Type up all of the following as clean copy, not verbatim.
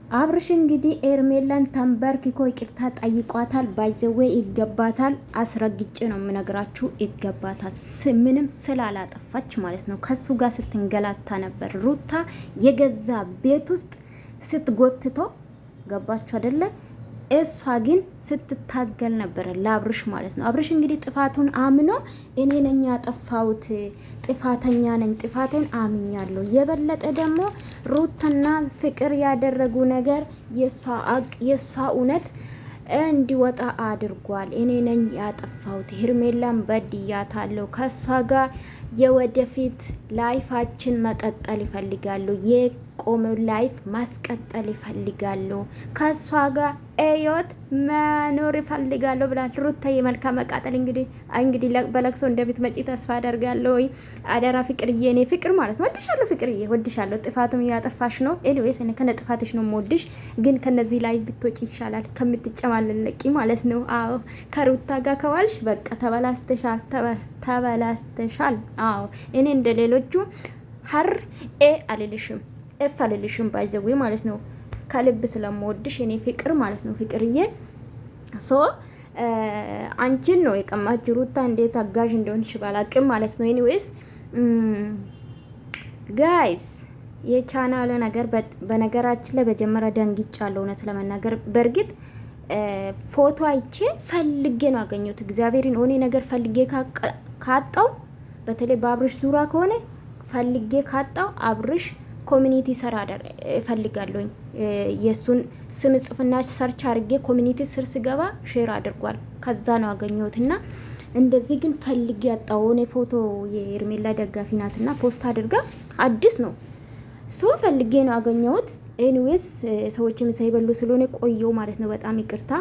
አብርሽ እንግዲህ ኤርሜላን ተንበርክኮ ይቅርታ ጠይቋታል። ባይዘዌ ይገባታል። አስረግጬ ነው የምነግራችሁ፣ ይገባታል። ምንም ስላላጠፋች ማለት ነው። ከሱ ጋር ስትንገላታ ነበር ሩታ የገዛ ቤት ውስጥ ስትጎትቶ፣ ገባችሁ አይደለ? እሷ ግን ስትታገል ነበረ ለአብርሽ ማለት ነው። አብርሽ እንግዲህ ጥፋቱን አምኖ እኔ ነኝ ያጠፋሁት፣ ጥፋተኛ ነኝ፣ ጥፋቴን አምኛለሁ። የበለጠ ደግሞ ሩትና ፍቅር ያደረጉ ነገር የእሷ እውነት እንዲወጣ አድርጓል። እኔ ነኝ ያጠፋሁት፣ ሄርሜላን በድያታለሁ። ከእሷ ጋር የወደፊት ላይፋችን መቀጠል ይፈልጋሉ፣ የቆመው ላይፍ ማስቀጠል ይፈልጋሉ፣ ከእሷ ጋር ህይወት መኖር ይፈልጋለሁ ብላል ሩታ። የመልካም መቃጠል እንግዲህ በለቅሶ እንደምትመጪ ተስፋ አደርጋለሁ። አደራ ፍቅርዬ፣ እኔ ፍቅር ማለት ነው ወድሻለሁ፣ ፍቅርዬ ወድሻለሁ። ጥፋቱም ያጠፋሽ ነው። ኤኒዌይስ እኔ ከነ ጥፋትሽ ነው የምወድሽ፣ ግን ከነዚህ ላይ ብትወጪ ይሻላል ከምትጨማለቂ ማለት ነው። አዎ ከሩታ ጋር ከዋልሽ በቃ ተበላስተሻል፣ ተበላስተሻል። አዎ እኔ እንደ ሌሎቹ ሀር አልልሽም፣ ኤፍ አልልሽም፣ ባይዘዌ ማለት ነው። ከልብ ስለምወድሽ እኔ ፍቅር ማለት ነው። ፍቅርዬ ሶ አንቺን ነው የቀማች ሩታ። እንዴት አጋዥ እንደሆንሽ ባላቅም ማለት ነው። ኤኒዌይስ ጋይስ የቻናል ነገር በነገራችን ላይ በጀመረ ደንግጫለሁ፣ እውነት ለመናገር በእርግጥ ፎቶ አይቼ ፈልጌ ነው ያገኘሁት። እግዚአብሔርን ሆኔ ነገር ፈልጌ ካጣው፣ በተለይ በአብርሽ ዙራ ከሆነ ፈልጌ ካጣው አብርሽ ኮሚኒቲ ሰራ እፈልጋለሁኝ። የሱን ስም ጽፍና ሰርች አድርጌ ኮሚኒቲ ስር ስገባ ሼር አድርጓል። ከዛ ነው ያገኘሁትና እንደዚህ ግን ፈልጌ ያጣው ነው። ፎቶ የኤርሜላ ደጋፊ ናትና ፖስት አድርጋ አዲስ ነው ሶ ፈልጌ ነው ያገኘሁት። ኤኒዌይስ ሰዎችም ሳይበሉ ስለሆነ ቆየው ማለት ነው። በጣም ይቅርታ።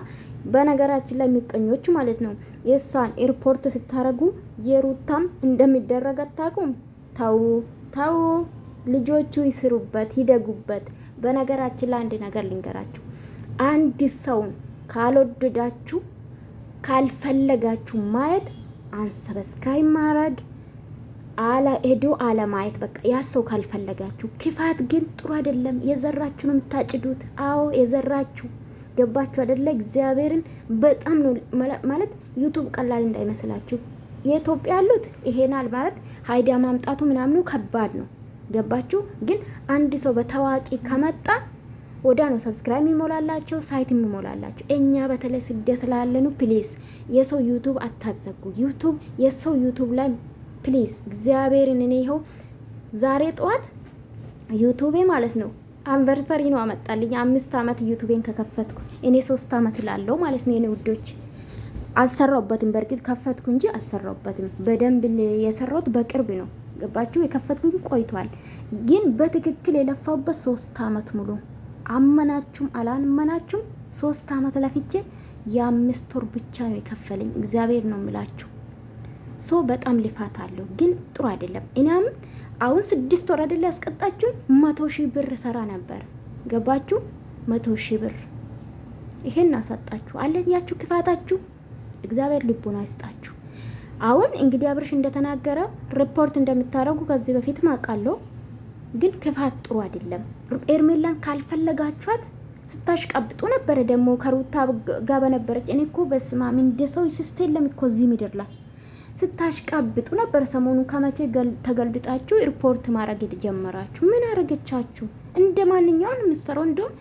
በነገራችን ላይ ምቀኞች ማለት ነው የሷን ኤርፖርት ስታረጉ የሩታም እንደሚደረግ አታውቁም። ተው ልጆቹ ይስሩበት፣ ይደጉበት። በነገራችን ላይ አንድ ነገር ልንገራችሁ፣ አንድ ሰውን ካልወደዳችሁ ካልፈለጋችሁ ማየት አንሰብስክራይብ ማድረግ ሄዶ አለማየት፣ በቃ ያ ሰው ካልፈለጋችሁ። ክፋት ግን ጥሩ አይደለም። የዘራችሁ ነው የምታጭዱት። አዎ የዘራችሁ ገባችሁ አይደለ? እግዚአብሔርን በጣም ነው ማለት ዩቱብ ቀላል እንዳይመስላችሁ። የኢትዮጵያ ያሉት ይሄናል ማለት ሀይዳ ማምጣቱ ምናምኑ ከባድ ነው። ገባችሁ? ግን አንድ ሰው በታዋቂ ከመጣ ወዳ ነው ሰብስክራይብ የሚሞላላቸው፣ ሳይት የሚሞላላቸው። እኛ በተለይ ስደት ላለኑ ፕሊዝ የሰው ዩቱብ አታዘጉ። የሰው ዩቱብ ላይ ፕሊዝ እግዚአብሔርን። እኔ ይኸው ዛሬ ጠዋት ዩቱቤ ማለት ነው አንቨርሰሪ ነው አመጣልኝ። 5 አመት ዩቱቤን ከከፈትኩ እኔ 3 አመት ላለው ማለት ነው። የኔ ውዶች አልሰራውበትም። በእርግጥ ከፈትኩ እንጂ አልሰራውበትም። በደንብ የሰራሁት በቅርብ ነው። ገባችሁ? የከፈትኩኝ ቆይቷል፣ ግን በትክክል የለፋውበት 3 አመት ሙሉ። አመናችሁም አላመናችሁም 3 አመት ለፍቼ የ5 ወር ብቻ ነው የከፈለኝ። እግዚአብሔር ነው የምላችሁ። ሶ በጣም ልፋት አለው፣ ግን ጥሩ አይደለም። እናም አሁን 6 ወር አይደለ ያስቀጣችሁ 100,000 ብር ሰራ ነበር። ገባችሁ? 100,000 ብር ይሄን አሳጣችሁ አለን ያችሁ ክፋታችሁ። እግዚአብሔር ልቦና ይስጣችሁ። አሁን እንግዲህ አብርሽ እንደተናገረ ሪፖርት እንደምታረጉ ከዚህ በፊት ማቃለሁ፣ ግን ክፋት ጥሩ አይደለም። ኤርሜላን ካልፈለጋችኋት ስታሽቀብጡ ነበረ። ደግሞ ከሩታ ጋር በነበረች እኔ እኮ በስማም እንደ ሰው ሲስተም እኮ እዚህ ምድር ላይ ስታሽቀብጡ ነበር። ሰሞኑ ከመቼ ተገልብጣችሁ ሪፖርት ማድረግ የተጀመራችሁ? ምን አረገቻችሁ? እንደ ማንኛውን የምትሰራው እንደውም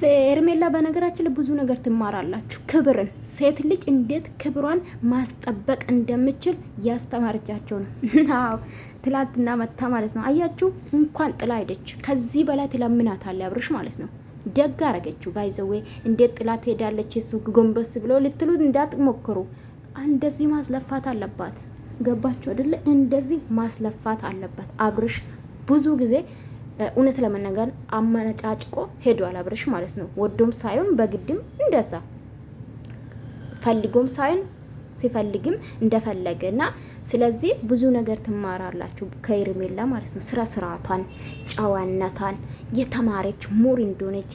ኤርሜላ በነገራችን ላይ ብዙ ነገር ትማራላችሁ። ክብርን፣ ሴት ልጅ እንዴት ክብሯን ማስጠበቅ እንደምችል ያስተማረቻቸው ነው። አዎ ትላንትና መታ ማለት ነው። አያችሁ እንኳን ጥላ ሄደች። ከዚህ በላይ ትለምናታል አብርሽ ማለት ነው። ደግ አረገችው። ባይዘዌ እንዴት ጥላት ሄዳለች እሱ ጎንበስ ብሎ ልትሉ እንዳትሞክሩ። እንደዚህ ማስለፋት አለባት። ገባችሁ አይደለ? እንደዚህ ማስለፋት አለባት። አብርሽ ብዙ ጊዜ እውነት ለመናገር አመነጫጭቆ ሄዷል አብርሽ ማለት ነው። ወዶም ሳይሆን በግድም እንደዛ ፈልጎም ሳይሆን ሲፈልግም እንደፈለገና ስለዚህ ብዙ ነገር ትማራላችሁ ከኤርሜላ ማለት ነው። ስርዓቷን፣ ጨዋነቷን የተማረች ሙር እንደሆነች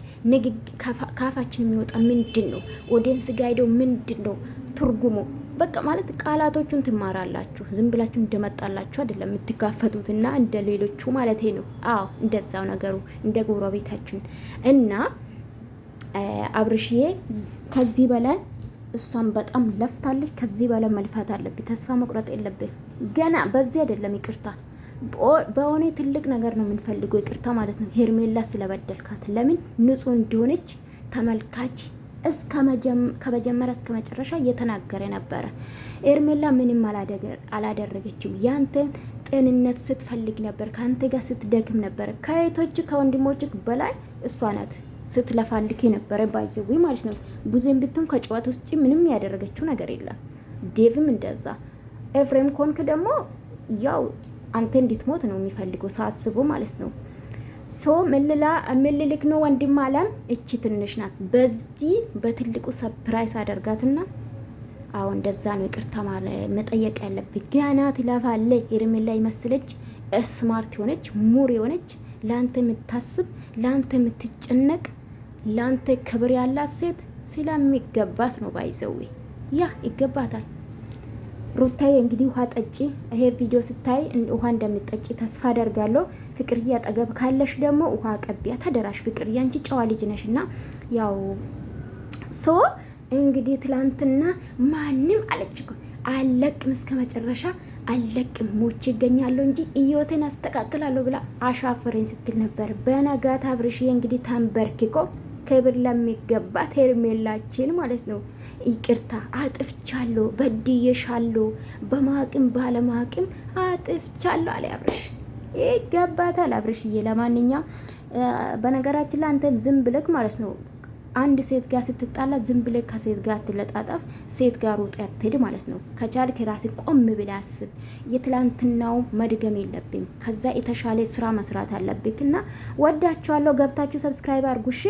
ካፋችን የሚወጣ ምንድን ነው? ኦዲየንስ ጋር ሄደው ምንድን ነው ትርጉሙ? በቃ ማለት ቃላቶቹን ትማራላችሁ። ዝም ብላችሁ እንደመጣላችሁ አይደለም የምትጋፈጡትና እንደ ሌሎቹ ማለት ነው። አዎ እንደዛው ነገሩ እንደ ጎረቤታችን እና አብርሽዬ ከዚህ በላይ እሷን በጣም ለፍታለች። ከዚህ በላይ መልፋት አለብህ። ተስፋ መቁረጥ የለብህ። ገና በዚህ አይደለም ይቅርታ በሆነ ትልቅ ነገር ነው የምንፈልገው ይቅርታ ማለት ነው። ሄርሜላ ስለበደልካት ለምን ንጹህ እንደሆነች ተመልካች ከመጀመሪያ እስከ መጨረሻ እየተናገረ ነበረ። ሄርሜላ ምንም አላደረገችም። ያንተን ጤንነት ስትፈልግ ነበር፣ ከአንተ ጋር ስትደክም ነበር። ከእህቶች ከወንድሞች በላይ እሷ ናት ስትለፋልክ የነበረ ባይዘዊ ማለት ነው። ቡዜን ብትሆን ከጨዋታ ውስጥ ምንም ያደረገችው ነገር የለም። ዴቭም እንደዛ። ኤፍሬም ኮንክ ደግሞ ያው አንተ እንድትሞት ነው የሚፈልገው ሳስቡ ማለት ነው። ሶ ምልልክ ነው ወንድም አለም። እቺ ትንሽ ናት። በዚህ በትልቁ ሰፕራይዝ አደርጋትና አሁን እንደዛ ነው ይቅርታ መጠየቅ ያለብኝ። ገና ትለፋለች። ሄርሜላ ይመስለች ስማርት የሆነች ሙር የሆነች ለአንተ የምታስብ ለአንተ የምትጨነቅ ለአንተ ክብር ያላት ሴት ስለሚገባት ነው። ባይዘዊ ያ ይገባታል። ሩታዬ እንግዲህ ውሃ ጠጪ። ይሄ ቪዲዮ ስታይ ውሃ እንደምትጠጪ ተስፋ አደርጋለሁ። ፍቅርዬ አጠገብ ካለሽ ደግሞ ውሃ ቀቢያ ተደራሽ። ፍቅርዬ አንቺ ጨዋ ልጅ ነሽና ያው ሶ እንግዲህ ትላንትና ማንም አለችኩ አለቅም እስከ መጨረሻ አለቅም ሞቼ ይገኛለሁ እንጂ ህይወቴን አስተካክላለሁ ብላ አሻፈረኝ ስትል ነበር። በነጋታ አብርሽዬ እንግዲህ ተንበርክኮ ክብር ለሚገባት ሄርሜላችን ማለት ነው ይቅርታ አጥፍቻለሁ፣ በድዬሻለሁ፣ በማቅም ባለማቅም አጥፍቻለሁ አለ አብርሽ። ይገባታል አብርሽዬ። ለማንኛውም በነገራችን ላይ አንተም ዝም ብለክ ማለት ነው አንድ ሴት ጋር ስትጣላ ዝም ብለህ ከሴት ጋር አትለጣጠፍ፣ ሴት ጋር ሩጥ ያትሄድ ማለት ነው። ከቻልክ ራስህ ቆም ብለህ አስብ። የትላንትናው መድገም የለብኝ። ከዛ የተሻለ ስራ መስራት አለብክ እና ወዳችኋለሁ። ገብታችሁ ሰብስክራይብ አድርጉ እሺ።